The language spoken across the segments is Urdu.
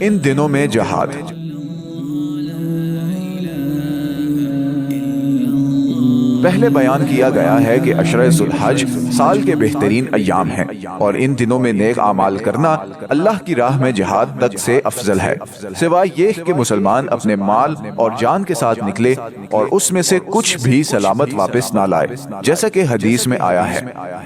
ان دنوں میں جہاد۔ پہلے بیان کیا گیا ہے کہ عشرہ ذو الحج سال کے بہترین ایام ہیں، اور ان دنوں میں نیک اعمال کرنا اللہ کی راہ میں جہاد تک سے افضل ہے، سوائے یہ کہ مسلمان اپنے مال اور جان کے ساتھ نکلے اور اس میں سے کچھ بھی سلامت واپس نہ لائے، جیسا کہ حدیث میں آیا ہے۔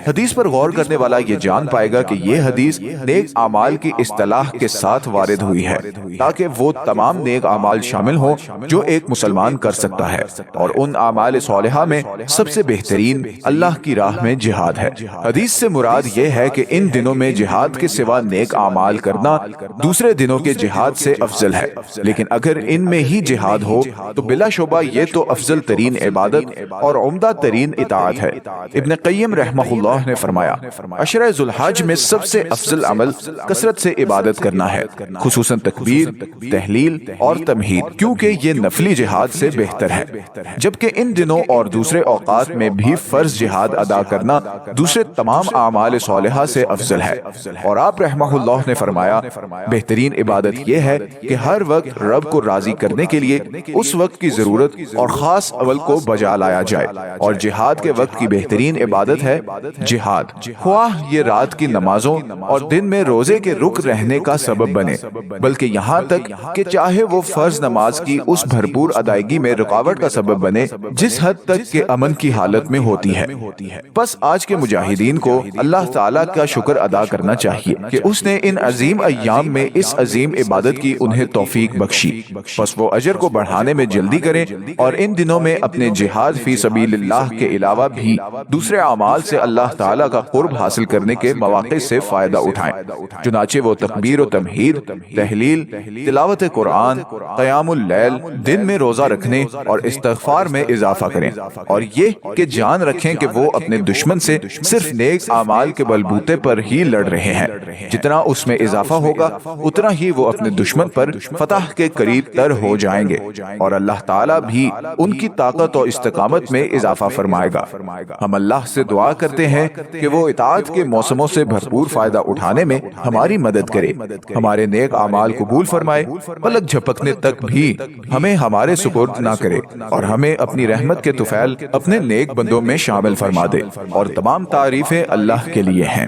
حدیث پر غور کرنے والا یہ جان پائے گا کہ یہ حدیث نیک اعمال کی اصطلاح کے ساتھ وارد ہوئی ہے، تاکہ وہ تمام نیک اعمال شامل ہوں جو ایک مسلمان کر سکتا ہے، اور ان اعمال صالحہ میں سب سے بہترین اللہ کی راہ میں جہاد ہے۔ حدیث سے مراد یہ ہے کہ ان دنوں میں جہاد کے سوا نیک اعمال کرنا دوسرے دنوں کے جہاد سے افضل ہے، لیکن اگر ان میں ہی جہاد ہو تو بلا شبہ یہ تو افضل ترین عبادت اور عمدہ ترین اطاعت ہے۔ ابن قیم رحمہ اللہ نے فرمایا، عشرہ ذو الحج میں سب سے افضل عمل کثرت سے عبادت کرنا ہے، خصوصاً تکبیر، تحلیل اور تمہید، کیونکہ یہ نفلی جہاد سے بہتر ہے، جبکہ ان دنوں اور دوسرے اوقات میں بھی فرض جہاد ادا کرنا دوسرے تمام اعمال صالحہ سے افضل ہے۔ اور آپ رحمہ اللہ نے فرمایا، بہترین عبادت یہ ہے کہ ہر وقت رب کو راضی کرنے کے لیے اس وقت کی ضرورت اور خاص عمل کو بجا لایا جائے، اور جہاد کے وقت کی بہترین عبادت ہے جہاد، خواہ یہ رات کی نمازوں اور دن میں روزے کے رک رہنے کا سبب بنے، بلکہ یہاں تک کہ چاہے وہ فرض نماز کی اس بھرپور ادائیگی میں رکاوٹ کا سبب بنے جس حد تک کہ امن کی حالت میں ہوتی ہے۔ بس آج کے مجاہدین کو اللہ تعالیٰ کا شکر ادا کرنا چاہیے کہ اس نے ان عظیم ایام میں اس عظیم عبادت کی انہیں توفیق بخشی، بس وہ اجر کو بڑھانے میں جلدی کریں اور ان دنوں میں اپنے جہاد فی سبیل اللہ کے علاوہ بھی دوسرے اعمال سے اللہ تعالیٰ کا قرب حاصل کرنے کے مواقع سے فائدہ اٹھائیں، چنانچہ وہ تکبیر و تمہید، تحلیل، تلاوت قرآن، قیام اللیل، دن میں روزہ رکھنے اور استغفار میں اضافہ کریں، اور یہ کہ جان رکھیں کہ وہ اپنے دشمن سے صرف نیک اعمال کے بلبوتے پر ہی لڑ رہے ہیں، جتنا اس میں اضافہ ہوگا اتنا ہی وہ اپنے دشمن پر فتح کے قریب تر ہو جائیں گے، اور اللہ تعالیٰ بھی ان کی طاقت و استقامت میں اضافہ فرمائے گا۔ ہم اللہ سے دعا کرتے ہیں کہ وہ اطاعت کے موسموں سے بھرپور فائدہ اٹھانے میں ہماری مدد کرے، ہمارے نیک اعمال قبول فرمائے، پلک جھپکنے تک بھی ہمیں ہمارے سپرد نہ کرے، اور ہمیں اپنی رحمت کے طفیل اپنے نیک بندوں میں شامل فرما دے، اور تمام تعریفیں اللہ کے لیے ہیں۔